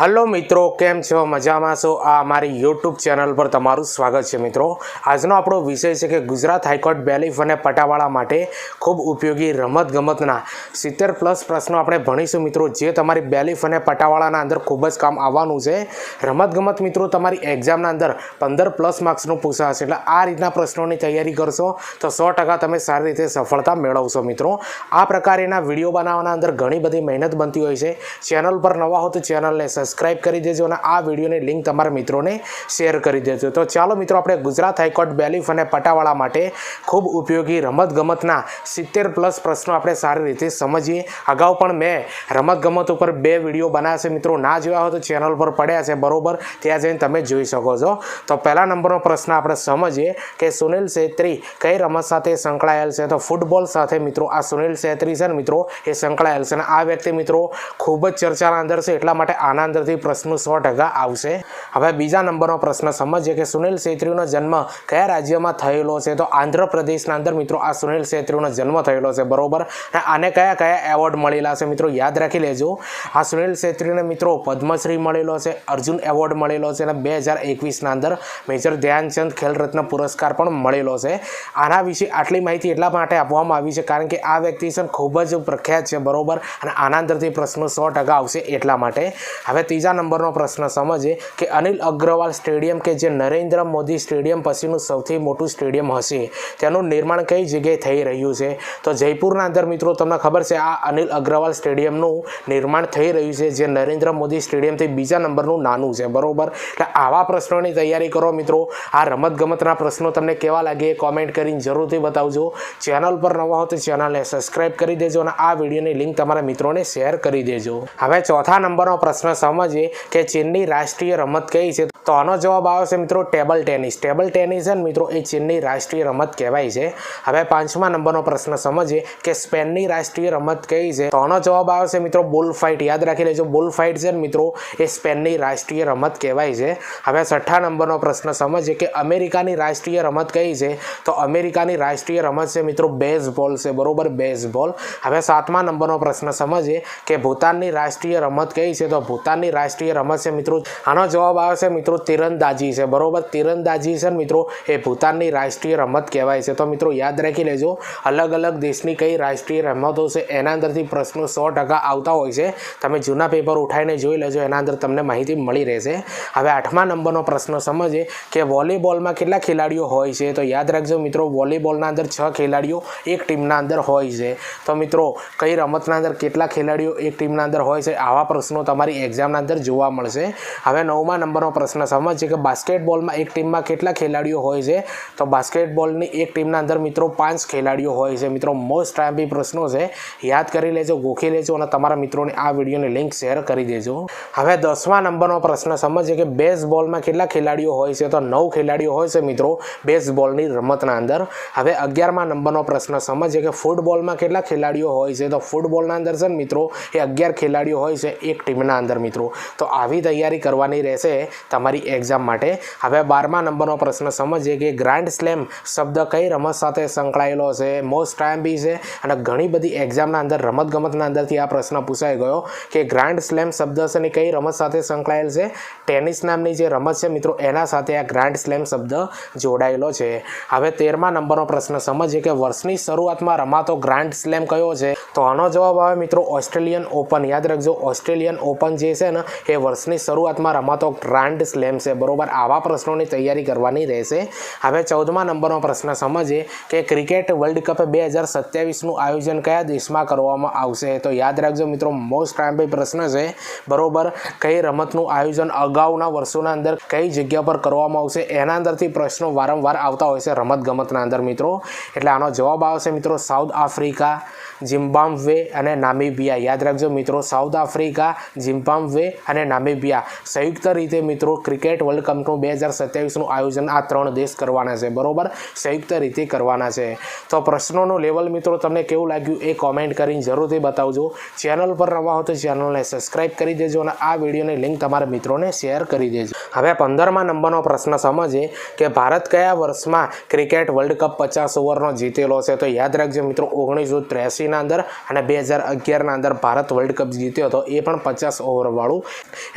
Hello મિત્રો, કેમ છો? મજામાં છો? આ અમારી યુટ્યુબ ચેનલ પર તમારું સ્વાગત છે મિત્રો। આજનો આપણો વિષય છે કે ગુજરાત હાઈકોર્ટ બેલીફ અને પટાવાળા માટે ખૂબ ઉપયોગી રમતગમતના 70+ પ્રશ્નો આપણે ભણીશું મિત્રો, જે તમારી બેલીફ અને પટાવાળાના અંદર ખૂબ જ કામ આવવાનું છે। રમતગમત મિત્રો તમારી એક્ઝામના અંદર 15+ માર્ક્સનું પૂછાશે, એટલે આ રીતના પ્રશ્નોની તૈયારી કરશો તો 100% તમે સારી રીતે સફળતા મેળવશો મિત્રો। આ પ્રકારના વિડીયો બનાવવાના અંદર ઘણી બધી મહેનત બનતી હોય છે। ચેનલ પર નવા હો તો ચેનલને સબસ્ક્રાઇબ કરી દેજો અને આ વિડીયોની લિંક તમારા મિત્રોને શેર કરી દેજો। તો ચાલો મિત્રો, આપણે ગુજરાત હાઈકોર્ટ બેલીફ અને પટાવાળા માટે ખૂબ ઉપયોગી રમતગમતના 70+ પ્રશ્નો આપણે સારી રીતે સમજીએ। અગાઉ પણ મેં રમતગમત ઉપર 2 વિડીયો બનાવ્યા છે મિત્રો, ના જોયા હોય તો ચેનલ પર પડ્યા છે બરોબર, ત્યાં જઈને તમે જોઈ શકો છો। તો પહેલા નંબરનો પ્રશ્ન આપણે સમજીએ કે સુનિલ છેત્રી કઈ રમત સાથે સંકળાયેલ છે? તો ફૂટબોલ સાથે મિત્રો આ સુનિલ છેત્રી છે ને મિત્રો એ સંકળાયેલ છે અને આ વ્યક્તિ મિત્રો ખૂબ જ ચર્ચાના અંદર છે, એટલા માટે આના અંદરથી પ્રશ્નો 100% આવશે। હવે બીજા નંબરનો પ્રશ્ન સમજીએ કે સુનિલ છેત્રીનો જન્મ કયા રાજ્યમાં થયેલો છે? તો આંધ્રપ્રદેશના અંદર મિત્રો આ સુનિલ છેત્રીનો જન્મ થયેલો છે બરોબર, અને આને કયા કયા એવોર્ડ મળેલા છે મિત્રો યાદ રાખી લેજો। આ સુનિલ છેત્રીને મિત્રો પદ્મશ્રી મળેલો છે, અર્જુન એવોર્ડ મળેલો છે અને 2021ના અંદર મેજર ધ્યાનચંદ ખેલ રત્ન પુરસ્કાર પણ મળેલો છે। આના વિશે આટલી માહિતી એટલા માટે આપવામાં આવી છે કારણ કે આ વ્યક્તિ છે ખૂબ જ પ્રખ્યાત છે બરોબર, અને આના અંદરથી પ્રશ્નો 100% આવશે એટલા માટે। હવે ત્રીજા નંબરનો પ્રશ્ન સમજીએ કે અનિલ અગ્રવાલ સ્ટેડિયમ કે જે નરેન્દ્ર મોદી સ્ટેડિયમ પછીનું સૌથી મોટું સ્ટેડિયમ હશે, તેનું નિર્માણ કઈ જગ્યાએ થઈ રહ્યું છે? તો જયપુરના અંદર મિત્રો તમને ખબર છે આ અનિલ અગ્રવાલ સ્ટેડિયમનું નિર્માણ થઈ રહ્યું છે, જે નરેન્દ્ર મોદી સ્ટેડિયમથી બીજા નંબરનું નાનું છે બરોબર। એટલે આવા પ્રશ્નોની તૈયારી કરો મિત્રો। આ રમતગમતના પ્રશ્નો તમને કેવા લાગે એ કોમેન્ટ કરીને જરૂરથી બતાવજો। ચેનલ પર નવા હો તો ચેનલને સબસ્ક્રાઇબ કરી દેજો અને આ વિડીયોની લિંક તમારા મિત્રોને શેર કરી દેજો। હવે ચોથા નંબરનો પ્રશ્ન સમજીએ કે ચીનની રાષ્ટ્રીય રમત કઈ છે? તો આનો જવાબ આવશે મિત્રો ટેબલ ટેનિસ। ટેબલ ટેનિસ છે મિત્રો એ ચીનની રાષ્ટ્રીય રમત કહેવાય છે। હવે પાંચમા નંબરનો પ્રશ્ન સમજીએ કે સ્પેનની રાષ્ટ્રીય રમત કઈ છે? તો આનો જવાબ આવશે મિત્રો બુલ ફાઇટ। યાદ રાખી લેજો, બુલ ફાઇટ છે મિત્રો એ સ્પેનની રાષ્ટ્રીય રમત કહેવાય છે। હવે છઠ્ઠા નંબરનો પ્રશ્ન સમજીએ કે અમેરિકાની રાષ્ટ્રીય રમત કઈ છે? તો અમેરિકાની રાષ્ટ્રીય રમત છે મિત્રો બેઝબોલ છે બરોબર, બેઝબોલ। હવે સાતમા નંબરનો પ્રશ્ન સમજીએ કે ભૂતાનની રાષ્ટ્રીય રમત કઈ છે? તો ભૂતાનની રાષ્ટ્રીય રમત છે મિત્રો, આનો જવાબ આવશે મિત્રો તીરંદાજી છે બરોબર, તીરંદાજી છે મિત્રો એ ભૂતાનની રાષ્ટ્રીય રમત કહેવાય છે। તો મિત્રો યાદ રાખી લેજો, અલગ અલગ દેશની કઈ રાષ્ટ્રીય રમતો છે એના અંદરથી પ્રશ્નો 100% આવતા હોય છે, તમે જૂના પેપર ઉઠાઈને જોઈ લેજો, એના અંદર તમને માહિતી મળી રહેશે। હવે આઠમા નંબરનો પ્રશ્ન સમજીએ કે વોલીબોલમાં કેટલા ખેલાડીઓ હોય છે? તો યાદ રાખજો મિત્રો વોલીબોલના અંદર 6 ખેલાડીઓ એક ટીમના અંદર હોય છે। તો મિત્રો કઈ રમતના અંદર કેટલા ખેલાડીઓ એક ટીમના અંદર હોય છે, આવા પ્રશ્નો તમારી એક્ઝામના અંદર જોવા મળશે। હવે નવમા નંબરનો પ્રશ્ન સમજીએ કે બાસ્કેટબોલમાં એક ટીમમાં કેટલા ખેલાડીઓ હોય છે? તો બાસ્કેટબોલની એક ટીમના અંદર મિત્રો 5 ખેલાડીઓ હોય છે મિત્રો। મોસ્ટ આઈએમપી પ્રશ્નો છે, યાદ કરી લેજો, ગોખી લેજો અને તમારા મિત્રોને આ વિડીયોની લિંક શેર કરી દેજો। હવે 10મા નંબરનો પ્રશ્ન સમજીએ કે બેઝબોલમાં કેટલા ખેલાડીઓ હોય છે? તો 9 ખેલાડીઓ હોય છે મિત્રો બેઝબોલની રમતના અંદર। હવે 11મા નંબરનો પ્રશ્ન સમજીએ કે ફૂટબોલમાં કેટલા ખેલાડીઓ હોય છે? તો ફૂટબોલના અંદર છે મિત્રો એ 11 ખેલાડીઓ હોય છે એક ટીમના અંદર મિત્રો। તો આવી તૈયારી કરવાની રહેશે તમારી એક્ઝામ માટે। હવે 12મા નંબરનો પ્રશ્ન સમજીએ કે ગ્રાન્ડ સ્લેમ શબ્દ કઈ રમત સાથે સંકળાયેલો છે? મોસ્ટ આઈએમપી છે અને ઘણી બધી એક્ઝામના અંદર રમતગમતના અંદરથી આ પ્રશ્ન પૂછાઈ ગયો કે ગ્રાન્ડ સ્લેમ શબ્દ છે ને કઈ રમત સાથે સંકળાયેલ છે? ટેનિસ નામની જે રમત છે મિત્રો એના સાથે આ ગ્રાન્ડ સ્લેમ શબ્દ જોડાયેલો છે। હવે 13મા નંબરનો પ્રશ્ન સમજીએ કે વર્ષની શરૂઆતમાં રમાતો ગ્રાન્ડ સ્લેમ કયો છે? તો આનો જવાબ આવે મિત્રો ઓસ્ટ્રેલિયન ઓપન। યાદ રાખજો, ઓસ્ટ્રેલિયન ઓપન જે છે ને એ વર્ષની શરૂઆતમાં રમાતો ગ્રાન્ડ સ્લેમ છે બરોબર। આવા પ્રશ્નોની તૈયારી કરવાની રહેશે। હવે 14મા નંબરનો પ્રશ્ન સમજીએ કે ક્રિકેટ વર્લ્ડ કપ 2027નું આયોજન કયા દેશમાં કરવામાં આવશે? તો યાદ રાખજો મિત્રો મોસ્ટ આઈએમપી પ્રશ્ન છે બરોબર, કઈ રમતનું આયોજન અગાઉના વર્ષોના અંદર કઈ જગ્યા પર કરવામાં આવશે એના અંદરથી પ્રશ્નો વારંવાર આવતા હોય છે રમતગમતના અંદર મિત્રો। એટલે આનો જવાબ આવશે મિત્રો સાઉથ આફ્રિકા, ઝિમ્બાબ્વે અને નામિબિયા। યાદ રાખજો મિત્રો સાઉથ આફ્રિકા, ઝિમ્બાબ્વે અને નામિબિયા સંયુક્ત રીતે મિત્રો ક્રિકેટ વર્લ્ડ કપનું 2027નું આયોજન આ 3 દેશ કરવાના છે બરોબર, સંયુક્ત રીતે કરવાના છે। તો પ્રશ્નોનું લેવલ મિત્રો તમને કેવું લાગ્યું એ કોમેન્ટ કરીને જરૂરથી બતાવજો। ચેનલ પર નવા હો તો ચેનલને સબસ્ક્રાઇબ કરી દેજો અને આ વિડીયોની લિંક તમારા મિત્રોને શેર કરી દેજો। હવે 15મા નંબરનો પ્રશ્ન સમજીએ કે ભારત કયા વર્ષમાં ક્રિકેટ વર્લ્ડ કપ 50 ઓવરનો જીતેલો છે? તો યાદ રાખજો મિત્રો 1983ના અંદર અને 2011ના અંદર ભારત વર્લ્ડ કપ જીત્યો હતો, એ પણ 50 ઓવર વાળો મળું.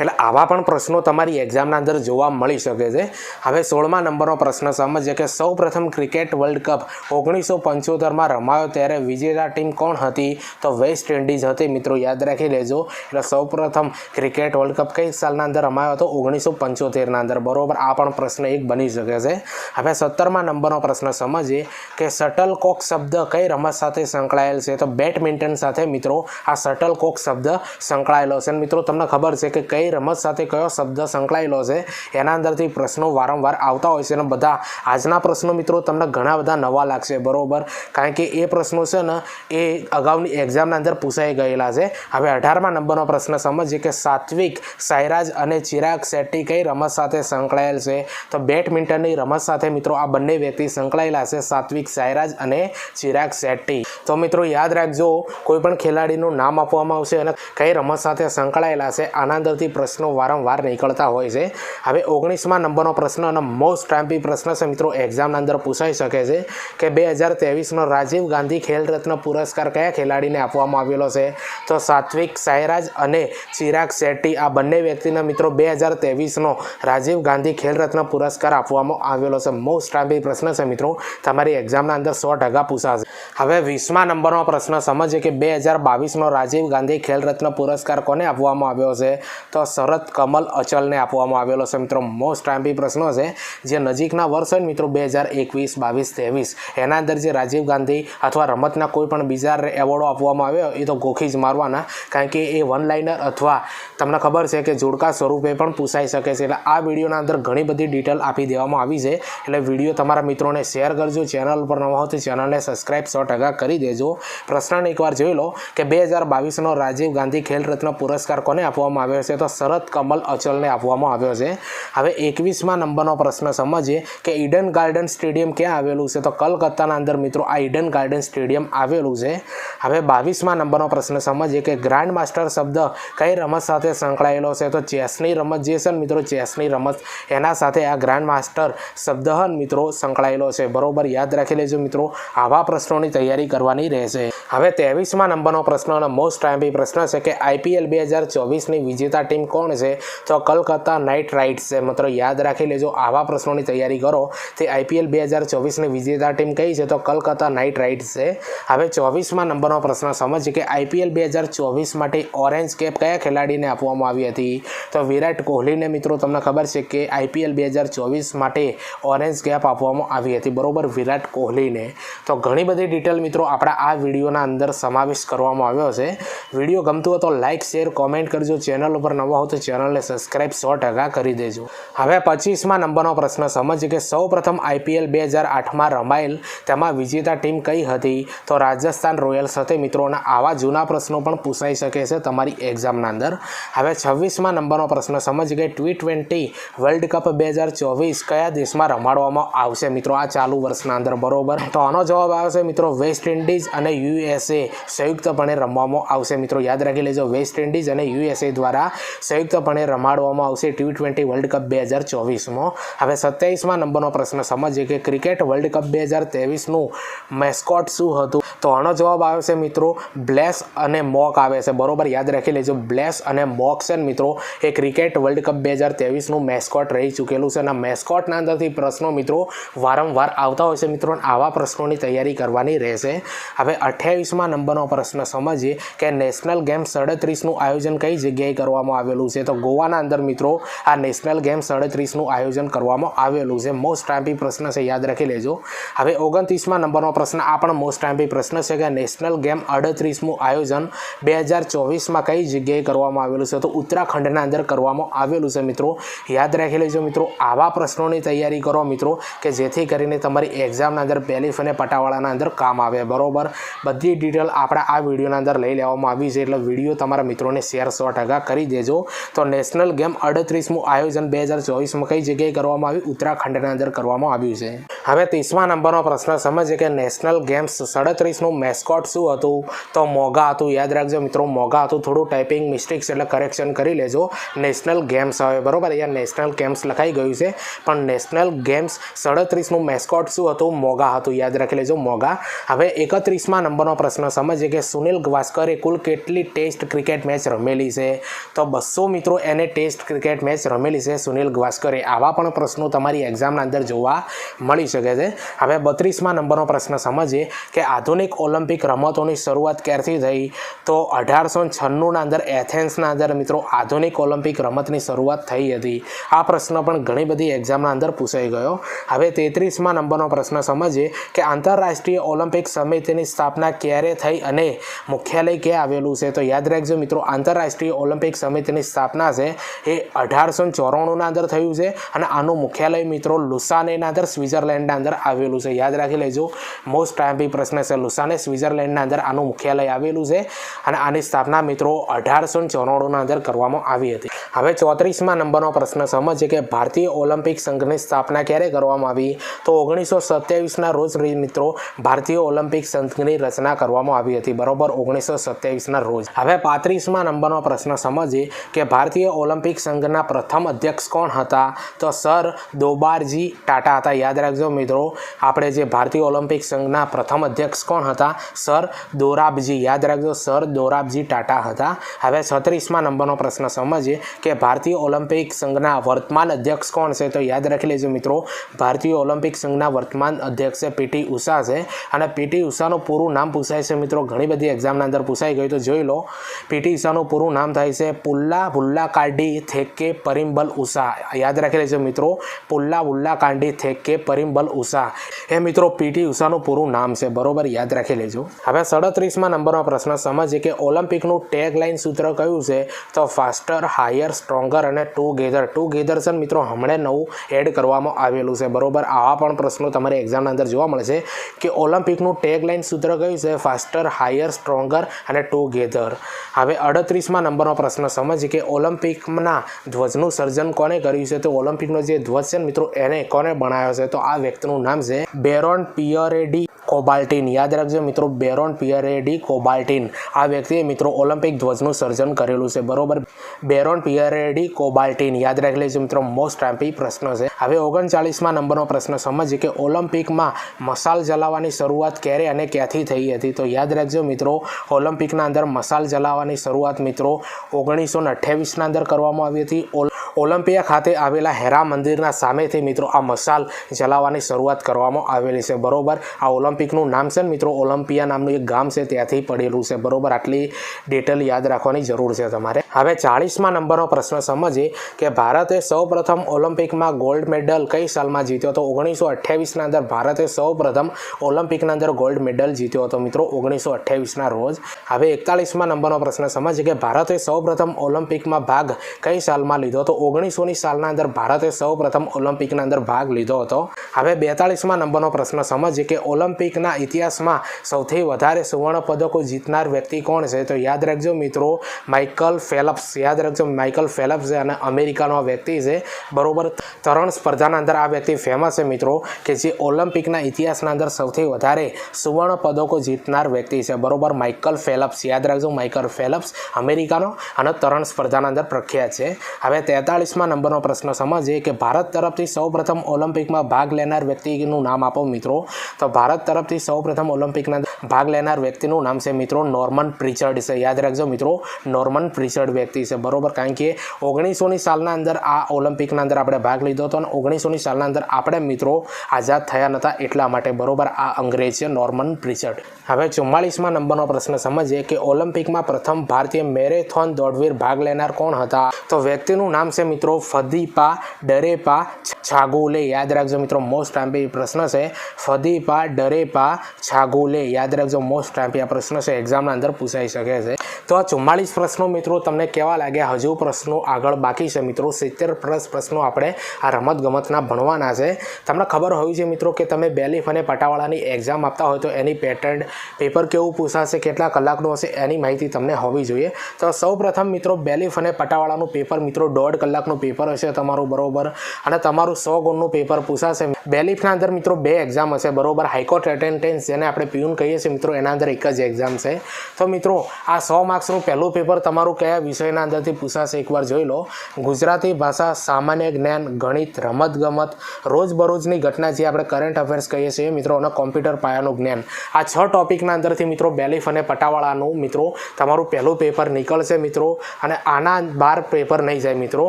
એટલે આવા પણ પ્રશ્નો તમારી એક્ઝામના અંદર જોવા મળી શકે છે. હવે 16મા નંબરનો પ્રશ્ન સમજીએ કે સૌપ્રથમ ક્રિકેટ વર્લ્ડ કપ 1975માં રમાયો ત્યારે વિજેતા ટીમ કોણ હતી? તો વેસ્ટ ઇન્ડિઝ હતી મિત્રો, યાદ રાખી લેજો. એટલે સૌપ્રથમ ક્રિકેટ વર્લ્ડ કપ કઈ સાલના અંદર રમાયો હતો? 1975ના અંદર, બરોબર. આ પણ પ્રશ્ન એક બની શકે છે. હવે 17મા નંબરનો પ્રશ્ન સમજીએ કે શટલકોક શબ્દ કઈ રમત સાથે સંકળાયેલ છે? તો બેડમિન્ટન સાથે મિત્રો આ શટલકોક શબ્દ સંકળાયેલો છે. મિત્રો તમને ખબર છે કે કઈ રમત સાથે કયો શબ્દ સંકળાયેલો છે એના અંદરથી પ્રશ્નો વારંવાર આવતા હોય છે અને બધા આજના પ્રશ્નો મિત્રો તમને ઘણા બધા નવા લાગશે, બરોબર, કારણ કે એ પ્રશ્નો છે ને એ અગાઉની એક્ઝામના અંદર પૂછાઈ ગયેલા છે. હવે 18મા નંબરનો પ્રશ્ન સમજીએ કે સાત્વિક સાઈરાજ અને ચિરાગ શેટ્ટી કઈ રમત સાથે સંકળાયેલ છે? તો બેડમિન્ટનની રમત સાથે મિત્રો આ બંને વ્યક્તિ સંકળાયેલા છે, સાત્વિક સાઈરાજ અને ચિરાગ શેટ્ટી. તો મિત્રો યાદ રાખજો, કોઈ પણ ખેલાડીનું નામ આપવામાં આવશે અને કઈ રમત સાથે સંકળાયેલા છે આના અંદરથી પ્રશ્નો વારંવાર નીકળતા હોય છે. હવે 19મા નંબરનો પ્રશ્ન અને મોસ્ટ ટાઈમ્પી પ્રશ્ન છે મિત્રો, એક્ઝામના અંદર પૂછાઈ શકે છે કે 2023નો રાજીવ ગાંધી ખેલ રત્ન પુરસ્કાર કયા ખેલાડીને આપવામાં આવેલો છે? તો સાત્વિક સાઈરાજ અને ચિરાગ શેટ્ટી આ બંને વ્યક્તિને મિત્રો 2023નો રાજીવ ગાંધી ખેલ રત્ન પુરસ્કાર આપવામાં આવેલો છે. મોસ્ટ ટાઈમ્પી પ્રશ્ન છે મિત્રો, તમારી એક્ઝામના અંદર 100% પૂછાશે. હવે 20મા નંબરનો પ્રશ્ન સમજીએ કે 2022નો રાજીવ ગાંધી ખેલ રત્ન પુરસ્કાર કોને આપવામાં આવ્યો છે? તો શરદ કમલ અચલને આપવામાં આવેલો છે. મિત્રો મોસ્ટ ટાઈમ્પી પ્રશ્નો છે, જે નજીકના વર્ષ હોય મિત્રો 2021, 22, 23 એના અંદર જે રાજીવ ગાંધી અથવા રમતના કોઈ પણ બીજા એવોર્ડો આપવામાં આવ્યો એ તો ગોખી જ મારવાના, કારણ કે એ વન લાઇનર અથવા તમને ખબર છે કે જોડકા સ્વરૂપે પણ પૂછાઈ શકે છે. એટલે આ વિડીયોના અંદર ઘણી બધી ડિટેલ આપી દેવામાં આવી છે. એટલે વિડીયો તમારા મિત્રોને શેર કરજો. ચેનલ ઉપર નવા હો તો ચેનલને સબસ્ક્રાઈબ 100% કરી દેજો. પ્રશ્નને એકવાર જોઈ લો કે 2022નો રાજીવ ગાંધી ખેલ રત્ન પુરસ્કાર કોને આપવામાં આવ્યો છે? તો શરદ કમલ અચલને આપવામાં આવ્યો છે. હવે 21મા નંબરનો પ્રશ્ન સમજીએ કે ઈડન ગાર્ડન સ્ટેડિયમ ક્યાં આવેલું છે? તો કલકત્તાના અંદર મિત્રો આ ઈડન ગાર્ડન સ્ટેડિયમ આવેલું છે. હવે 22મા નંબરનો પ્રશ્ન સમજીએ કે ગ્રાન્ડ માસ્ટર શબ્દ કઈ રમત સાથે સંકળાયેલો છે? તો ચેસની રમત જે છે ને મિત્રો, ચેસની રમત એના સાથે આ ગ્રાન્ડ માસ્ટર શબ્દ મિત્રો સંકળાયેલો છે, બરોબર, યાદ રાખી લેજો મિત્રો. આવા પ્રશ્નોની તૈયારી કરવાની રહેશે. હવે 23મા નંબરનો પ્રશ્ન અને મોસ્ટ ટાઈમ્પી પ્રશ્ન છે કે IPL 2024ની વિજેતા ટીમ કોણ છે? તો કલકત્તા નાઇટ રાઇડર્સ છે. મિત્રો યાદ રાખી લેજો, આવા પ્રશ્નોની તૈયારી કરો. તે IPL 2024ની વિજેતા ટીમ કઈ છે? તો કલકત્તા નાઇટ રાઇડર્સ છે. હવે 24મા નંબરનો પ્રશ્ન સમજીએ કે IPL 2024 માટે ઓરેન્જ કેપ કયા ખેલાડીને આપવામાં આવી હતી? તો વિરાટ કોહલીને. મિત્રો તમને ખબર છે કે IPL 2024 માટે ઓરેન્જ કેપ આપવામાં આવી હતી, બરોબર, વિરાટ કોહલીને. તો ઘણી બધી ડિટેલ મિત્રો આપણા આ વિડીયોના અંદર સમાવેશ કરવામાં આવ્યો છે. વિડીયો ગમતું હોય તો લાઇક, શેર, કોમેન્ટ કરજો. ચેનલ ઉપર નવા હો તો ચેનલને સબસ્ક્રાઈબ 100% કરી દેજો. હવે 25મા નંબરનો પ્રશ્ન સમજીએ કે સૌપ્રથમ IPL 2008માં રમાયેલ તેમાં વિજેતા ટીમ કઈ હતી? તો રાજસ્થાન રોયલ્સ હતી મિત્રો. અને આવા જૂના પ્રશ્નો પણ પૂછાઈ શકે છે તમારી એક્ઝામના અંદર. હવે 26મા નંબરનો પ્રશ્ન સમજીએ કે T20 વર્લ્ડ કપ 2024 કયા દેશમાં રમાડવામાં આવશે? મિત્રો આ ચાલુ વર્ષના અંદર, બરોબર. તો આનો જવાબ આવશે મિત્રો વેસ્ટ ઇન્ડિઝ અને USA સંયુક્તપણે રમવામાં આવશે. મિત્રો યાદ રાખી લેજો, વેસ્ટ ઇન્ડિઝ અને USA દ્વારા સંયુક્તપણે રમાડવામાં આવશે T20 વર્લ્ડ કપ 2024માં. હવે 27મા નંબરનો પ્રશ્ન સમજીએ કે ક્રિકેટ વર્લ્ડ કપ 2023નું મેસ્કોટ શું હતું? તો આનો જવાબ આવશે મિત્રો બ્લેસ અને મોક આવે છે, બરોબર, યાદ રાખી લેજો. બ્લેસ અને મોક છે મિત્રો એ ક્રિકેટ વર્લ્ડ કપ 2023નું મેસ્કોટ રહી ચૂકેલું છે. અને મેસ્કોટના અંદરથી પ્રશ્નો મિત્રો વારંવાર આવતા હોય છે મિત્રો. આવા પ્રશ્નોની તૈયારી કરવાની રહેશે. હવે 28મા નંબરનો પ્રશ્ન સમજીએ કે નેશનલ ગેમ્સ 37નું આયોજન કઈ જગ્યાએ કરવામાં આવેલું છે? તો ગોવાના અંદર મિત્રો આ નેશનલ ગેમ્સ 37નું આયોજન કરવામાં આવેલું છે. મોસ્ટ ટાઈમ્પી પ્રશ્ન છે, યાદ રાખી લેજો. હવે 29મા નંબરનો પ્રશ્ન આ પણ મોસ્ટ ટાઈમ્પી પ્રશ્ન છે કે નેશનલ ગેમ 38મું આયોજન 2024માં કઈ જગ્યાએ કરવામાં આવેલું છે? તો ઉત્તરાખંડના અંદર કરવામાં આવેલું છે. મિત્રો યાદ રાખી લેજો. મિત્રો આવા પ્રશ્નોની તૈયારી કરો મિત્રો કે જેથી કરીને તમારી એક્ઝામના અંદર બેલીફ અને પટાવાળાના અંદર કામ આવે, બરોબર. બધી ડિટેલ આપણા આ વિડીયોના અંદર લઈ લેવામાં આવી છે. એટલે વિડીયો તમારા મિત્રોને શેર 100% કરી દેજો. તો નેશનલ ગેમ 38મું આયોજન 2024માં કઈ જગ્યાએ કરવામાં આવ્યું? ઉત્તરાખંડના અંદર કરવામાં આવ્યું છે. હવે 30મા નંબરનો પ્રશ્ન સમજીએ કે નેશનલ ગેમ્સ 37નું મેસ્કોટ શું હતું? તો મોગા હતું. યાદ રાખજો મિત્રો, મોગા હતું. થોડું ટાઈપિંગ મિસ્ટેક્સ એટલે કરેક્શન કરી લેજો. નેશનલ ગેમ્સ આવે, બરોબર, અહીંયા નેશનલ ગેમ્સ લખાઈ ગયું છે પણ નેશનલ ગેમ્સ 37નું મેસ્કોટ શું હતું? મોગા હતું. યાદ રાખી લેજો, મોગા. હવે 31મા નંબરનો નંબરનો પ્રશ્ન સમજીએ કે સુનિલ ગાવસ્કરે કુલ કેટલી ટેસ્ટ ક્રિકેટ મેચ રમેલી છે? તો 200 મિત્રો એને ટેસ્ટ ક્રિકેટ મેચ રમેલી છે સુનિલ ગાવસ્કરે. આવા પણ પ્રશ્નો તમારી એક્ઝામના અંદર જોવા મળી શકે છે. હવે 32મા નંબરનો પ્રશ્ન સમજીએ કે આધુનિક ઓલિમ્પિક રમતોની શરૂઆત ક્યારથી થઈ? તો 1896ના અંદર એથેન્સના અંદર મિત્રો આધુનિક ઓલિમ્પિક રમતની શરૂઆત થઈ હતી. આ પ્રશ્ન પણ ઘણી બધી એક્ઝામના અંદર પૂછાઈ ગયો. હવે 33મા નંબરનો પ્રશ્ન સમજીએ કે આંતરરાષ્ટ્રીય ઓલિમ્પિક સમિતિની સ્થાપના ક્યારે થઈ અને મુખ્યાલય ક્યાં આવેલું છે? તો યાદ રાખજો મિત્રો, આંતરરાષ્ટ્રીય ઓલિમ્પિક સમિતિની સ્થાપના છે એ 1894ના અંદર થયું છે અને આનું મુખ્યાલય મિત્રો લુસાનેના અંદર સ્વિટ્ઝરલેન્ડના અંદર આવેલું છે. યાદ રાખી લેજો, મોસ્ટ આઈએમપી પ્રશ્ન છે. લુસાને સ્વિટ્ઝરલેન્ડના અંદર આનું મુખ્યાલય આવેલું છે અને આની સ્થાપના મિત્રો 1894ના અંદર કરવામાં આવી હતી. હવે 34મા નંબરનો પ્રશ્ન સમજીએ કે ભારતીય ઓલિમ્પિક સંઘની સ્થાપના ક્યારે કરવામાં આવી? તો 1927ના રોજ મિત્રો ભારતીય ઓલિમ્પિક સંઘની રચના કરવામાં આવી હતી. બરોબર, 1927ના રોજ. હવે 35મા નંબરનો પ્રશ્ન સમજીએ કે ભારતીય ઓલિમ્પિક સંઘના પ્રથમ અધ્યક્ષ કોણ હતા? તો સર દોરાબજી ટાટા હતા. યાદ રાખજો મિત્રો, આપણે જે ભારતીય ઓલિમ્પિક સંઘના પ્રથમ અધ્યક્ષ કોણ હતા? સર દોરાબજી. યાદ રાખજો, સર દોરાબજી ટાટા હતા. હવે 36મા નંબરનો પ્રશ્ન સમજીએ કે ભારતીય ઓલિમ્પિક સંઘના વર્તમાન અધ્યક્ષ કોણ છે? તો યાદ રાખી લેજો મિત્રો, ભારતીય ઓલિમ્પિક સંઘના વર્તમાન અધ્યક્ષ પીટી ઉષા છે અને પીટી ઉષાનું પૂરું નામ પૂછાય છે મિત્રો, ઘણી બધી એક્ઝામના અંદર પૂછાઈ ગયું તો જોઈ લો. પીટી ઉષાનું પૂરું નામ થાય છે પુલ્લા વુલ્લાકાર્ડી થેક્કે પરિમ્બલ ઉષા. યાદ રાખી લેજો મિત્રો, પુલ્લા વુલ્લાકાર્ડી થેક્કે પરિમ્બલ ઉષા એ મિત્રો પીટી ઉષાનું પૂરું નામ છે. બરોબર, યાદ રાખી લેજો. હવે 37મા નંબરનો પ્રશ્ન સમજીએ કે ઓલિમ્પિકનું ટેગલાઇન સૂત્ર કયું છે? તો ફાસ્ટર, હાયર, સ્ટ્રોંગર અને ટુગેધર. ટુગેધર છે મિત્રો હમણાં નવું એડ કરવામાં આવેલું છે. બરોબર, આવા પણ પ્રશ્નો તમારે એક્ઝામના અંદર જોવા મળશે કે ઓલિમ્પિકનું ટેગલાઇન સૂત્ર કયું છે? ફાસ્ટર, હાયર, સ્ટ્રોંગર અને ટુગેધર. હવે 38મા નંબરનો પ્રશ્ન સમજીએ કે ઓલિમ્પિકના ધ્વજનું સર્જન કોને કર્યું છે? તો ઓલિમ્પિકનો જે ધ્વજ છે મિત્રો એને કોને બનાવ્યો છે? તો આ વ્યક્તિનું નામ છે બેરોન પિયરે ડી કોબાલ્ટિન. યાદ રાખજો મિત્રો, બેરોન પિયરે ડી કોબાલ્ટિન. આ વ્યક્તિએ મિત્રો ઓલિમ્પિક ધ્વજનું સર્જન કરેલું છે. બરોબર, બેરોન પિયરે ડી કોબાલ્ટિન. યાદ રાખી લેજો મિત્રો, મોસ્ટ આઈએમપી પ્રશ્ન છે. હવે 39મા નંબરનો પ્રશ્ન સમજીએ કે ઓલિમ્પિકમાં મશાલ જલાવવાની શરૂઆત ક્યારે અને ક્યાંથી થઈ હતી? તો યાદ રાખજો મિત્રો, ઓલિમ્પિકના અંદર મશાલ જલાવવાની શરૂઆત મિત્રો 1928ના અંદર કરવામાં આવી હતી. ઓલિમ્પિયા ખાતે આવેલા હેરા મંદિરના સામેથી મિત્રો આ મશાલ જલાવવાની શરૂઆત કરવામાં આવેલી છે. બરોબર, આ ઓલિમ્પિકનું નામ છે મિત્રો ઓલિમ્પિયા નામનું એક ગામ છે ત્યાંથી પડેલું છે. બરોબર, આટલી ડિટેલ યાદ રાખવાની જરૂર છે તમારે. હવે 40મા નંબરનો પ્રશ્ન સમજીએ કે ભારતે સૌપ્રથમ ઓલિમ્પિકમાં ગોલ્ડ મેડલ કઈ સાલમાં જીત્યો? તો 1928ના અંદર ભારતે સૌપ્રથમ ઓલિમ્પિકના અંદર ગોલ્ડ મેડલ જીત્યો હતો મિત્રો 1928ના રોજ. હવે 41મા નંબરનો પ્રશ્ન સમજીએ કે ભારતે સૌપ્રથમ ઓલિમ્પિકમાં ભાગ કઈ સાલમાં લીધો? તો 1900ની સાલના અંદર ભારતે સૌપ્રથમ ઓલિમ્પિકના અંદર ભાગ લીધો હતો. હવે 42મા નંબરનો પ્રશ્ન સમજીએ કે ઓલિમ્પિકના ઇતિહાસમાં સૌથી વધારે સુવર્ણ પદકો જીતનાર વ્યક્તિ કોણ છે? તો યાદ રાખજો મિત્રો, માઇકલ ફેલ્પ્સ. યાદ રાખજો, માઇકલ ફેલ્પ્સ છે અને અમેરિકાનો વ્યક્તિ છે. બરોબર, તરણ સ્પર્ધાના અંદર આ વ્યક્તિ ફેમસ છે મિત્રો કે જે ઓલિમ્પિકના ઇતિહાસના અંદર સૌથી વધારે સુવર્ણ પદકો જીતનાર વ્યક્તિ છે. બરોબર, માઇકલ ફેલ્પ્સ. યાદ રાખજો, માઇકલ ફેલ્પ્સ અમેરિકાનો અને તરણ સ્પર્ધાના અંદર પ્રખ્યાત છે. હવે 43મા નંબરનો પ્રશ્ન સમજીએ કે ભારત તરફથી સૌપ્રથમ ઓલિમ્પિકમાં ભાગ લેનાર વ્યક્તિનું નામ આપો મિત્રો. તો ભારત તરફથી સૌપ્રથમ ઓલિમ્પિકના ભાગ લેનાર વ્યક્તિનું નામ છે મિત્રો નોર્મન પ્રિચર્ડ છે. યાદ રાખજો મિત્રો, નોર્મન પ્રિચર્ડ વ્યક્તિ છે. બરોબર, કારણ કે 1900ની સાલના અંદર આ ઓલિમ્પિકના અંદર આપણે ભાગ લીધો હતો અને 1900ની સાલના અંદર આપણે મિત્રો આઝાદ થયા નહોતા એટલા માટે. બરોબર, આ અંગ્રેજ છે નોર્મન પ્રિચર્ડ. હવે 44મા નંબરનો પ્રશ્ન સમજીએ કે ઓલિમ્પિકમાં પ્રથમ ભારતીય મેરેથોન દોડવીર ભાગ લેનાર કોણ હતા? તો વ્યક્તિનું નામ છે મિત્રો ફદીપા ડરેપા છાગુલે. યાદ રાખજો મિત્રો, મોસ્ટ આઈએમપી પ્રશ્ન છે. ફદીપા ડરેપા છાગુલે. યાદ રાખજો, મોસ્ટ આઈએમપી આ પ્રશ્ન છે, એક્ઝામના અંદર પૂછાઈ શકે છે. તો આ 44 પ્રશ્નો મિત્રો તમને કેવા લાગ્યા? હજુ પ્રશ્નો આગળ બાકી છે મિત્રો. 70+ પ્રશ્નો આપણે આ રમતગમતના ભણવાના છે. તમને ખબર હોવી છે મિત્રો કે તમે બેલીફ અને પટાવાળાની એક્ઝામ આપતા હોય તો એની પેટર્ન પેપર કેવું પૂછાશે, કેટલા કલાકનું હશે એની માહિતી તમને હોવી જોઈએ. તો સૌપ્રથમ મિત્રો બેલીફ અને પટાવાળાનું પેપર મિત્રો 1.5 કલાકનું પેપર હશે તમારું. બરોબર, અને તમારું 100 ગુણનું પેપર પૂછાશે. બેલીફના અંદર મિત્રો 2 એક્ઝામ હશે. બરોબર, હાઈકોર્ટ એટેન્ડન્સ જેને આપણે પીયુન કહીએ છીએ મિત્રો, એના અંદર એક જ એક્ઝામ છે. તો મિત્રો આ 100 માર્ક્સનું પહેલું પેપર તમારું કયા વિષયના અંદરથી પૂછાશે એકવાર જોઈ લો. ગુજરાતી ભાષા, સામાન્ય જ્ઞાન, ગણિત, રમતગમત, રોજબરોજની ઘટના જે આપણે કરંટ અફેર્સ કહીએ છીએ મિત્રો, અને કોમ્પ્યુટર પાયાનું જ્ઞાન. આ 6 ટોપિકના અંદરથી મિત્રો બેલીફ અને પટાવાળાનું મિત્રો તમારું પહેલું પેપર નીકળશે મિત્રો. અને આના બહાર પેપર નહીં જાય મિત્રો.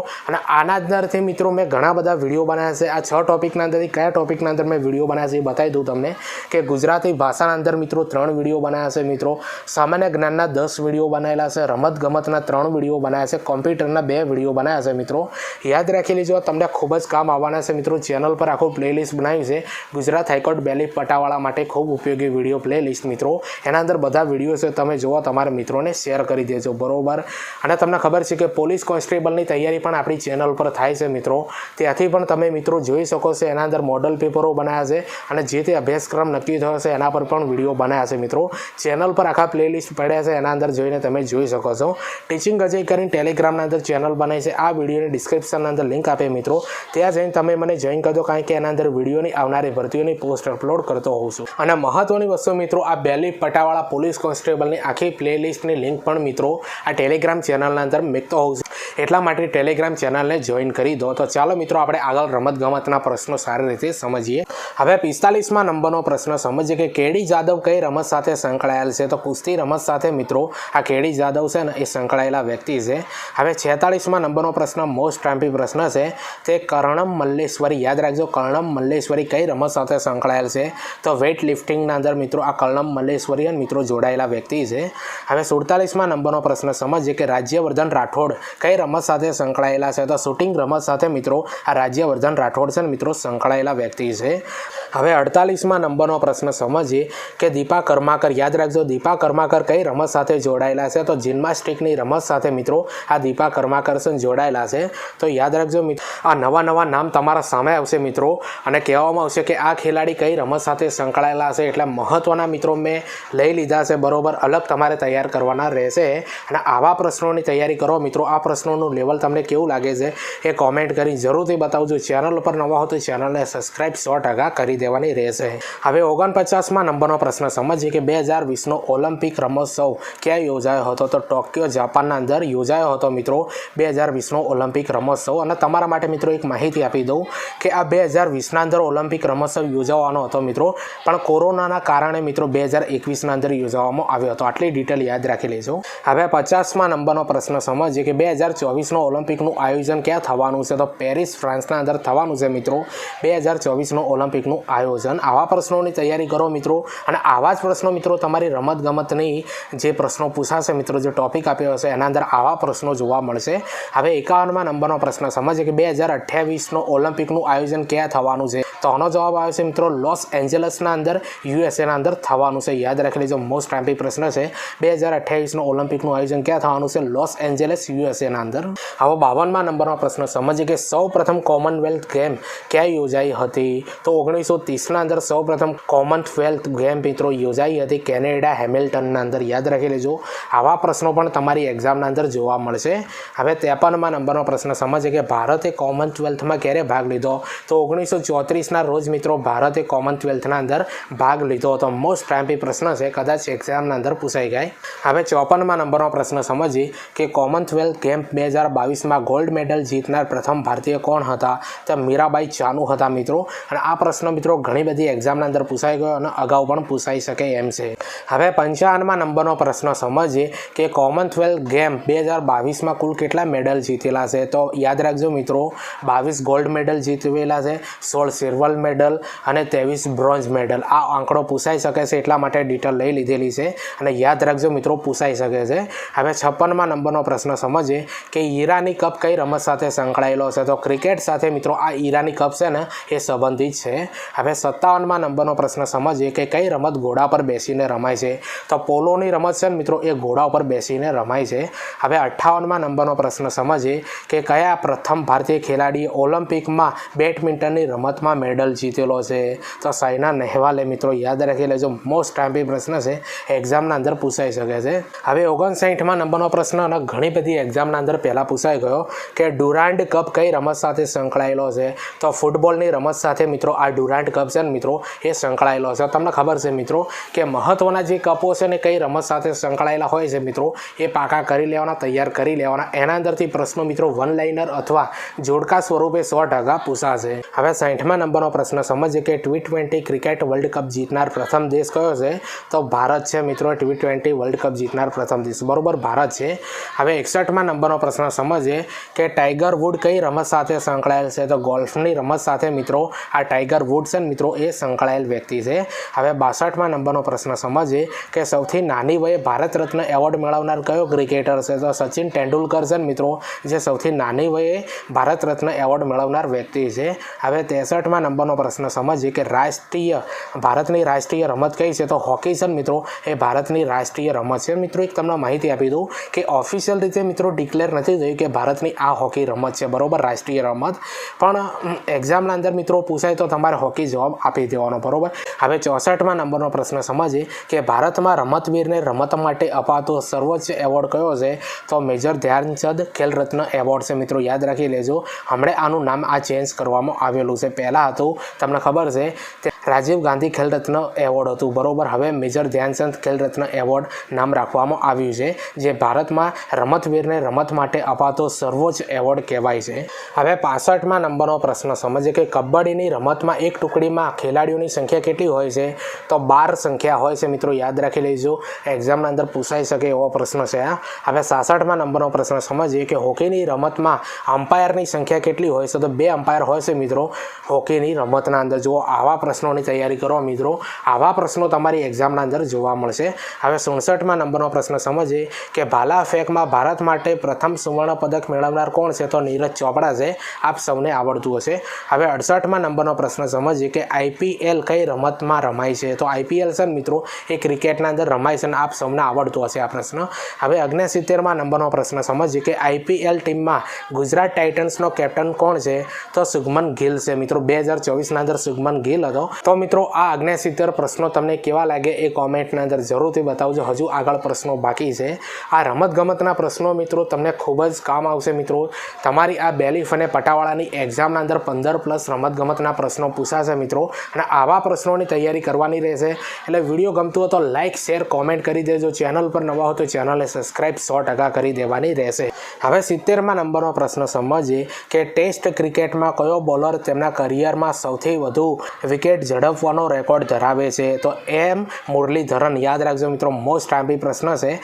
અને આના અંદરથી મિત્રો મેં ઘણા બધા વિડીયો બનાવ્યા છે. આ 6 ટોપિકના અંદરથી કયા ટોપિકના અંદર મેં વિડીયો બનાવ્યા છે એ બતાવી દઉં તમને. કે ગુજરાતી ભાષાના અંદર મિત્રો 3 વિડીયો બનાવ્યા છે મિત્રો, સામાન્ય જ્ઞાનના 10 વિડીયો બનાવેલા છે, રમતગમતના 3 વિડીયો બનાવ્યા છે, કોમ્પ્યુટરના 2 વિડીયો બનાવ્યા છે મિત્રો. યાદ રાખી લેજો, તમને ખૂબ જ કામ આવવાના છે મિત્રો. ચેનલ પર આખું પ્લેલિસ્ટ બનાવ્યું છે ગુજરાત હાઈકોર્ટ બેલીફ પટાવાળા માટે, ખૂબ ઉપયોગી વિડીયો પ્લેલિસ્ટ મિત્રો. એના અંદર બધા વિડીયો છે, તમે જુઓ, તમારા મિત્રોને શેર કરી દેજો બરોબર. અને તમને ખબર છે કે પોલીસ કોન્સ્ટેબલની તૈયારી પણ આપણી ચેનલ પર થાય છે મિત્રો. ત્યાંથી પણ તમે મિત્રો જોઈ શકો છો. એના અંદર મોડલ પેપરો બનાવ્યા છે અને જે તે અભ્યાસક્રમ નક્કી થયો છે એના પર પણ વિડીયો બનાવ્યા છે મિત્રો. ચેનલ પર આખા પ્લેલિસ્ટ પડ્યા છે, એના અંદર જોઈને તમે જોઈ શકો છો. ટીચિંગ અજય કરીને ટેલિગ્રામના અંદર ચેનલ બનાવી છે. આ વિડીયોની ડિસ્ક્રિપ્શનના અંદર લિંક આપે મિત્રો, ત્યાં જઈને તમે મને જોઈન કરજો, કારણ કે એના અંદર વિડીયોની આવનારી ભરતીઓની પોસ્ટ અપલોડ કરતો હોઉં છું. અને મહત્વની વસ્તુ મિત્રો, આ બેલીફ પટાવાળા પોલીસ કોન્સ્ટેબલની આખી પ્લેલિસ્ટની લિંક પણ મિત્રો આ ટેલિગ્રામ ચેનલના અંદર મૂકતો હોઉં છું. એટલા માટે ટેલિગ્રામ ચેનલને જોઈન કરી દો. તો ચાલો મિત્રો આપણે આગળ રમતગમતના પ્રશ્નો સારી રીતે સમજીએ. હવે 45મા નંબરનો પ્રશ્ન સમજીએ કે કેડી જાદવ કઈ રમત સાથે સંકળાયેલ છે. તો કુસ્તી રમત સાથે મિત્રો આ કેડી જાદવ છે ને એ સંકળાયેલા વ્યક્તિ છે. હવે 46મા નંબરનો પ્રશ્ન મોસ્ટ ટ્રામ્પી પ્રશ્ન છે, તે કર્ણમ મલ્લેશ્વરી. યાદ રાખજો, કર્ણમ મલ્લેશ્વરી કઈ રમત સાથે સંકળાયેલ છે. તો વેઇટ લિફ્ટિંગના અંદર મિત્રો આ કર્ણમ મલ્લેશ્વરી મિત્રો જોડાયેલા વ્યક્તિ છે. હવે 47મા નંબરનો પ્રશ્ન સમજીએ કે રાજ્યવર્ધન રાઠોડ કઈ રમત સાથે સંકળાયેલા છે. તો શૂટિંગ રમત સાથે મિત્રો આ રાજ્યવર્ધન રાઠોડ છે ને મિત્રો સંકળાયેલા વ્યક્તિ છે. હવે 48મા નંબરનો પ્રશ્ન સમજીએ કે દીપા કર્માકર. યાદ રાખજો, દીપા કર્માકર કઈ રમત સાથે જોડાયેલા છે. તો જિમ્નાસ્ટિકની રમત સાથે મિત્રો આ દીપા કર્માકર જોડાયેલા છે. તો યાદ રાખજો મિત્રો, આ નવા નામ તમારા સામે આવશે મિત્રો, અને કહેવામાં આવશે કે આ ખેલાડી કઈ રમત સાથે સંકળાયેલા છે. એટલે મહત્વના મિત્રો મેં લઈ લીધા છે બરોબર. અલગ તમારે તૈયાર કરવાના રહેશે. અને આવા પ્રશ્નોની તૈયારી કરો મિત્રો. આ પ્રશ્નોનું લેવલ તમને કેવું લાગે છે એ કોમેન્ટ કરી જરૂરથી બતાવજો. ચેનલ પર નવા હો તો ચેનલને સબસ્ક્રાઈબ 100% કરી દેવાની રહેશે. હવે 49મા નંબરનો પ્રશ્ન સમજીએ કે 2020નો ઓલિમ્પિક રમોત્સવ ક્યાં યોજાયો હતો. તો ટોક્યો જાપાનના અંદર યોજાયો હતો મિત્રો 2020નો ઓલિમ્પિક રમોત્સવ. અને તમારા માટે મિત્રો એક માહિતી આપી દઉં કે આ 2020ના અંદર ઓલિમ્પિક રમોત્સવ યોજવાનો હતો મિત્રો, પણ કોરોનાના કારણે મિત્રો 2021ના અંદર યોજવામાં આવ્યો હતો. આટલી ડિટેલ યાદ રાખી લેજો. હવે 50મા નંબરનો પ્રશ્ન સમજીએ કે 2024નો ઓલિમ્પિકનું આયોજન ક્યાં થવાનું છે. તો પેરિસ ફ્રાન્સના અંદર થવાનું છે મિત્રો 2024નો ઓલિમ્પિકનું આયોજન. આવા પ્રશ્નોની તૈયારી કરો મિત્રો, અને આવા જ પ્રશ્નો મિત્રો તમારી રમતગમતની જે પ્રશ્નો પૂછાશે મિત્રો, જે ટોપિક આપ્યો હશે એના અંદર આવા પ્રશ્નો જોવા મળશે. હવે 51મા નંબરનો પ્રશ્ન સમજીએ કે 2028નો ઓલિમ્પિકનું આયોજન ક્યાં થવાનું છે. તો આનો જવાબ આવે છે મિત્રો લોસ એન્જલસના અંદર યુએસએના અંદર થવાનું છે. યાદ રાખી લેજો, મોસ્ટ ટ્રામ્પી પ્રશ્ન છે. 2028નો ઓલિમ્પિકનું આયોજન ક્યાં થવાનું છે. લોસ એન્જલસ યુએસએના અંદર. હવે 52મા નંબરનો પ્રશ્ન સમજીએ કે સૌ પ્રથમ કોમનવેલ્થ ગેમ ક્યાં યોજાઈ હતી. તો 1930ના અંદર સૌ પ્રથમ કોમનવેલ્થ ગેમ મિત્રો યોજાઈ હતી કેનેડા હેમિલ્ટનના અંદર. યાદ રાખી લેજો, આવા પ્રશ્નો પણ તમારી એક્ઝામના અંદર જોવા મળશે. હવે 53મા નંબરનો પ્રશ્ન સમજીએ કે ભારતે કોમનવેલ્થમાં ક્યારે ભાગ લીધો. તો 1934ના રોજ મિત્રો ભારતે કોમનવેલ્થના અંદર ભાગ લીધો હતો. મોસ્ટ ટ્રામ્પી પ્રશ્ન છે, કદાચ એક્ઝામના અંદર પૂછાઈ જાય. હવે 54મા નંબરનો પ્રશ્ન સમજીએ કે કોમનવેલ્થ ગેમ 2022માં ગોલ્ડ મેડલ જીતનાર પ્રથમ ભારતીય કોણ હતા. તો મીરાબાઈ ચાનુ હતા મિત્રો. અને આ પ્રશ્ન મિત્રો ઘણી બધી એક્ઝામના અંદર પૂછાઈ ગયો અને અગાઉ પણ પૂછાઈ શકે એમ છે. હવે 55મા નંબરનો પ્રશ્ન સમજીએ કે કોમનવેલ્થ ગેમ 2022માં કુલ કેટલા મેડલ જીતેલા છે. તો યાદ રાખજો મિત્રો 22 ગોલ્ડ મેડલ જીતવેલા છે, 16 સિલ્વર મેડલ અને 23 બ્રોન્ઝ મેડલ. આ આંકડો પૂછાઈ શકે છે, એટલા માટે ડિટેલ લઈ લીધેલી છે, અને યાદ રાખજો મિત્રો પૂછાઈ શકે છે. હવે 56મા નંબરનો પ્રશ્ન સમજીએ કે ઈરાની કપ કઈ રમત સાથે સંકળાયેલો છે. તો ક્રિકેટ સાથે મિત્રો આ ઈરાની કપ છે ને એ સંબંધિત છે. હવે 57મા નંબરનો પ્રશ્ન સમજીએ કે કઈ રમત ઘોડા પર બેસીને રમાય છે. તો પોલોની રમત છે ને મિત્રો એ ઘોડા ઉપર બેસીને રમાય છે. હવે 58મા નંબરનો પ્રશ્ન સમજીએ કે કયા પ્રથમ ભારતીય ખેલાડીએ ઓલિમ્પિકમાં બેડમિન્ટનની રમતમાં મેડલ જીતેલો છે. તો સાયના નેહવાલે મિત્રો. યાદ રાખી લેજો, મોસ્ટ ટ્રામ્પી પ્રશ્ન છે, એક્ઝામના અંદર પૂછાઈ શકે છે. હવે 59મા નંબરનો પ્રશ્ન અને ઘણી બધી એક્ઝામના અંદર પહેલાં પૂછાઈ ગયો કે ડુરાન્ડ કપ કઈ રમત સાથે સંકળાયેલો છે. તો ફૂટબોલની રમત સાથે મિત્રો આ ડુરાન્ડ વર્લ્ડ કપ છે ને મિત્રો એ સંકળાયેલો છે. તમને ખબર છે મિત્રો કે મહત્ત્વના જે કપો છે ને કઈ રમત સાથે સંકળાયેલા હોય છે મિત્રો એ પાકા કરી લેવાના, તૈયાર કરી લેવાના. એના અંદરથી પ્રશ્નો મિત્રો વન લાઇનર અથવા જોડકા સ્વરૂપે 100% પૂછાશે. હવે 60મા નંબરનો પ્રશ્ન સમજીએ કે T20 ક્રિકેટ વર્લ્ડ કપ જીતનાર પ્રથમ દેશ કયો છે? તો ભારત છે મિત્રો. T20 વર્લ્ડ કપ જીતનાર પ્રથમ દેશ બરોબર ભારત છે. હવે 61મા નંબરનો પ્રશ્ન સમજીએ કે ટાઈગર વુડ કઈ રમત સાથે સંકળાયેલ છે? તો ગોલ્ફની રમત સાથે મિત્રો આ ટાઈગર વુડ છે મિત્રો એ સંકળાયેલ વ્યક્તિ છે. હવે 62મા નંબરનો પ્રશ્ન સમજીએ કે સૌથી નાની વયે ભારત રત્ન એવોર્ડ મેળવનાર કયો ક્રિકેટર છે? તો સચિન તેંડુલકર છે મિત્રો જે સૌથી નાની વયે ભારત રત્ન એવોર્ડ મેળવનાર વ્યક્તિ છે. હવે 63મા નંબરનો પ્રશ્ન સમજીએ કે ભારતની રાષ્ટ્રીય રમત કઈ છે? તો હોકી છે મિત્રો એ ભારતની રાષ્ટ્રીય રમત છે. મિત્રો એક તમને માહિતી આપી દઉં કે ઓફિશિયલ રીતે મિત્રો ડિક્લેર નથી થયું કે ભારતની આ હોકી રમત છે બરોબર, રાષ્ટ્રીય રમત. પણ એક્ઝામના અંદર મિત્રો પૂછાય તો તમારે હોકી જવાબ આપી દેવાનો બરોબર. હવે 64મા નંબરનો પ્રશ્ન સમજીએ કે ભારતમાં રમતવીરને રમત માટે અપાતો સર્વોચ્ચ એવોર્ડ કયો છે? તો મેજર ધ્યાનચંદ ખેલ રત્ન એવોર્ડ છે મિત્રો, યાદ રાખી લેજો. હમણાં આનું નામ આ ચેન્જ કરવામાં આવેલું છે. પહેલાં હતું તમને ખબર છે તે રાજીવ ગાંધી ખેલ રત્ન એવોર્ડ હતું બરોબર. હવે મેજર ધ્યાનચંદ ખેલ રત્ન એવોર્ડ નામ રાખવામાં આવ્યું છે જે ભારતમાં રમતવીરને રમત માટે અપાતો સર્વોચ્ચ એવોર્ડ કહેવાય છે. હવે 65મા નંબરનો પ્રશ્ન સમજીએ કે કબડ્ડીની રમતમાં એક ટુકડીમાં ખેલાડીઓની સંખ્યા કેટલી હોય છે? તો 12 સંખ્યા હોય છે મિત્રો, યાદ રાખી લેજો. એક્ઝામના અંદર પૂછાઈ શકે એવો પ્રશ્ન છે. હવે 66મા નંબરનો પ્રશ્ન સમજીએ કે હોકીની રમતમાં અમ્પાયરની સંખ્યા કેટલી હોય છે? તો 2 અમ્પાયર હોય છે મિત્રો હોકીની રમતના અંદર. જુઓ આવા પ્રશ્નોની તૈયારી કરો મિત્રો, આવા પ્રશ્નો તમારી એક્ઝામના અંદર જોવા મળશે. હવે 67મા નંબરનો પ્રશ્ન સમજીએ કે ભાલા ફેંકમાં ભારત માટે પ્રથમ સુવર્ણ પદક મેળવનાર કોણ છે? તો નીરજ ચોપડા છે, આપ સૌને આવડતું હશે. હવે 68મા નંબરનો પ્રશ્ન સમજીએ કે IPL કઈ રમતમાં રમાય છે? તો IPL છે મિત્રો એ ક્રિકેટના અંદર રમાય છે અને આપ સૌને આવડતું હશે આ પ્રશ્ન. હવે 69મા નંબરનો પ્રશ્ન સમજીએ કે IPL ટીમમાં ગુજરાત ટાઇટન્સનો કેપ્ટન કોણ છે? તો શુભમન ગિલ છે મિત્રો. 2024ના અંદર શુભમન ગિલ હતો. તો મિત્રો આ 69 પ્રશ્નો તમને કેવા લાગે એ કોમેન્ટના અંદર જરૂરથી બતાવજો. હજુ આગળ પ્રશ્નો બાકી છે. આ રમતગમતના પ્રશ્નો મિત્રો તમને ખૂબ જ કામ આવશે મિત્રો. તમારી આ બેલીફ અને પટાવાળાની એક્ઝામના અંદર 15+ રમતગમતના પ્રશ્નો પૂછાશે મિત્રો અને આવા પ્રશ્નોની તૈયારી કરવાની રહેશે. એટલે વિડીયો ગમતું હોય તો લાઇક, શેર, કોમેન્ટ કરી દેજો. ચેનલ પર નવા હો તો ચેનલને સબસ્ક્રાઈબ 100% કરી દેવાની રહેશે. હવે 70મા નંબરનો પ્રશ્ન સમજીએ કે ટેસ્ટ ક્રિકેટમાં કયો બોલર તેમના કરિયરમાં સૌથી વધુ વિકેટ ઝડપવાનો રેકોર્ડ ધરાવે છે? તો M મુરલીધરન, યાદ રાખજો મિત્રો, મોસ્ટ આઈમ્પી પ્રશ્ન છે.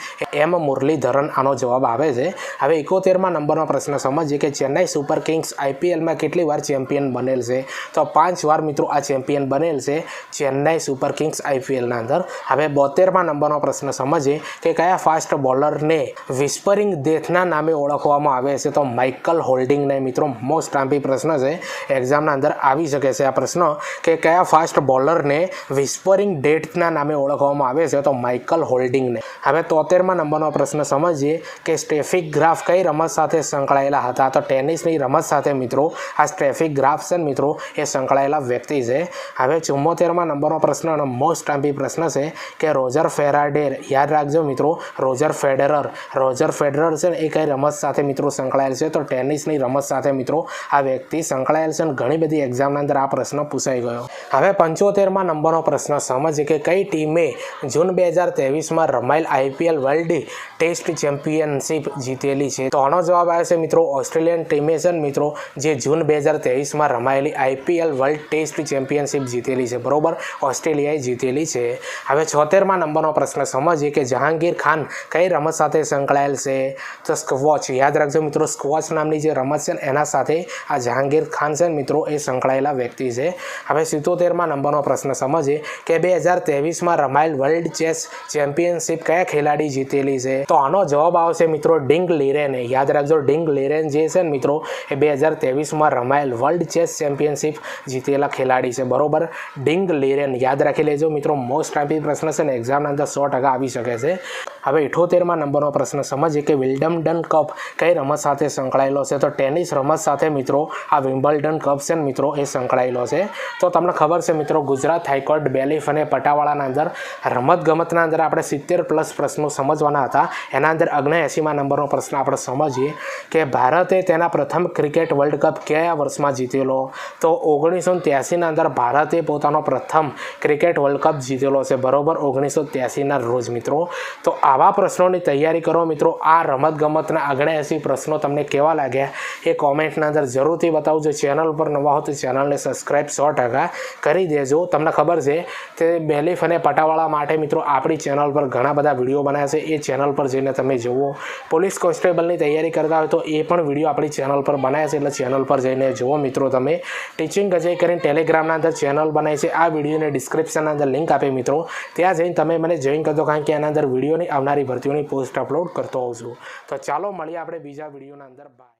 M મુરલીધરન આનો જવાબ આવે છે. હવે 71મા નંબરનો પ્રશ્ન સમજીએ કે ચેન્નાઈ સુપર કિંગ્સ IPLમાં કેટલી વાર ચેમ્પિયન બનેલ છે? તો 5 વાર મિત્રો આ ચેમ્પિયન બનેલ છે ચેન્નાઈ સુપર કિંગ્સ IPLના અંદર. હવે 72મા નંબરનો પ્રશ્ન સમજીએ કે કયા ફાસ્ટ બોલરને વિસ્પરિંગ ડેથના નામે ઓળખવામાં આવે છે? તો માઇકલ હોલ્ડિંગને મિત્રો, મોસ્ટ આઈમ્પી પ્રશ્ન છે, એક્ઝામના અંદર આવી શકે છે આ પ્રશ્ન કે કયા ફાસ્ટ બોલરને વિસ્પરિંગ ડેથના નામે ઓળખવામાં આવે છે? તો માઇકલ હોલ્ડિંગને. હવે 73મા નંબરનો પ્રશ્ન સમજીએ કે સ્ટેફિક ગ્રાફ કઈ રમત સાથે સંકળાયેલા હતા? તો ટેનિસની રમત સાથે મિત્રો આ સ્ટેફિક ગ્રાફ છે મિત્રો એ સંકળાયેલા વ્યક્તિ છે. હવે 74મા નંબરનો પ્રશ્ન અને મોસ્ટ આઈમ્પી પ્રશ્ન છે કે રોજર ફેરાડેર, યાદ રાખજો મિત્રો, રોજર ફેડરર છે ને એ કઈ રમત સાથે મિત્રો સંકળાયેલ છે? તો ટેનિસની રમત સાથે મિત્રો આ વ્યક્તિ સંકળાયેલ છે અને ઘણી બધી એક્ઝામના અંદર આ પ્રશ્ન પૂછાઈ ગયો. હવે 75મા નંબરનો પ્રશ્ન સમજીએ કે કઈ ટીમે જૂન 2023માં રમાયેલ IPL વર્લ્ડ ટેસ્ટ ચેમ્પિયનશિપ જીતેલી છે? તો આનો જવાબ આવે છે મિત્રો ઓસ્ટ્રેલિયન ટીમે છે મિત્રો જે જૂન 2023માં રમાયેલી IPL વર્લ્ડ ટેસ્ટ ચેમ્પિયનશિપ જીતેલી છે બરોબર, ઓસ્ટ્રેલિયાએ જીતેલી છે. હવે 76મા નંબરનો પ્રશ્ન સમજીએ કે જહાંગીર ખાન કઈ રમત સાથે સંકળાયેલ છે? તો સ્ક્વોચ, યાદ રાખજો મિત્રો, સ્ક્વોચ નામની જે રમત છે એના સાથે આ જહાંગીર ખાન છે મિત્રો એ સંકળાયેલા વ્યક્તિ છે. હવે 77મા નંબરનો પ્રશ્ન સમજીએ કે 2023માં રમાયેલ વર્લ્ડ ચેસ ચેમ્પિયનશિપ કયા ખેલાડી જીતેલી છે? તો આનો જવાબ આવશે મિત્રો ડિંગ લીરેન. યાદ રાખજો ડિંગ લીરેન જે છે ને મિત્રો એ 2023માં રમાયેલ વર્લ્ડ ચેસ ચેમ્પિયનશિપ જીતેલા ખેલાડી છે બરોબર, ડિંગ લીરેન, યાદ રાખી લેજો મિત્રો. મોસ્ટ આઈમ્પી પ્રશ્ન છે ને એક્ઝામના અંદર 100% આવી શકે છે. હવે 78મા નંબરનો પ્રશ્ન સમજીએ કે વિમ્બલ્ડન કપ કઈ રમત સાથે સંકળાયેલો છે? તો ટેનિસ રમત સાથે મિત્રો આ વિમ્બલ્ડન કપ છે ને મિત્રો એ સંકળાયેલો છે. તો તમને ખબર છે મિત્રો ગુજરાત હાઈકોર્ટ બેલીફ અને પટાવાળાના અંદર રમતગમતના અંદર આપણે 70+ પ્રશ્નો સમજવાના હતા. એના અંદર 79મા નંબરનો પ્રશ્ન આપણે સમજીએ કે ભારતે તેના પ્રથમ ક્રિકેટ વર્લ્ડ કપ કયા વર્ષમાં જીતેલો? તો 1983 1983ના અંદર ભારતે પોતાનો પ્રથમ ક્રિકેટ વર્લ્ડ કપ જીતેલો છે, બરોબર, 1983ના રોજ મિત્રો. તો આવા પ્રશ્નોની તૈયારી કરો મિત્રો. આ રમતગમતના 79 પ્રશ્નો તમને કેવા લાગ્યા એ કોમેન્ટના અંદર જરૂરથી બતાવજો. ચેનલ પર નવા હો તો ચેનલને સબસ્ક્રાઈબ 100% કરી દેજો. તમને ખબર છે કે બેલીફ અને પટાવાળા માટે મિત્રો આપણી ચેનલ પર ઘણા બધા વિડીયો બનાવ્યા છે, એ ચેનલ પર જઈને તમે જુઓ. પોલીસ કોન્સ્ટેબલની તૈયારી કરતા હોય તો એ પણ વિડીયો આપણી ચેનલ પર બનાવ્યા છે, એટલે ચેનલ પર જઈને જુઓ મિત્રો. તમે ટીચિંગ અજય કરીને ટેલિગ્રામના અંદર ચેનલ બનાવી છે, આ વિડીયોને ડિસ્ક્રિપ્શનના અંદર લિંક આપે મિત્રો, ત્યાં જઈને તમે મને જોઈન કરજો, કારણ કે એના અંદર વિડીયોની આવનારી ભરતીઓની પોસ્ટ અપલોડ કરતો હોઉં છું. તો ચાલો મળીએ આપણે બીજા વિડીયોના અંદર. બાય.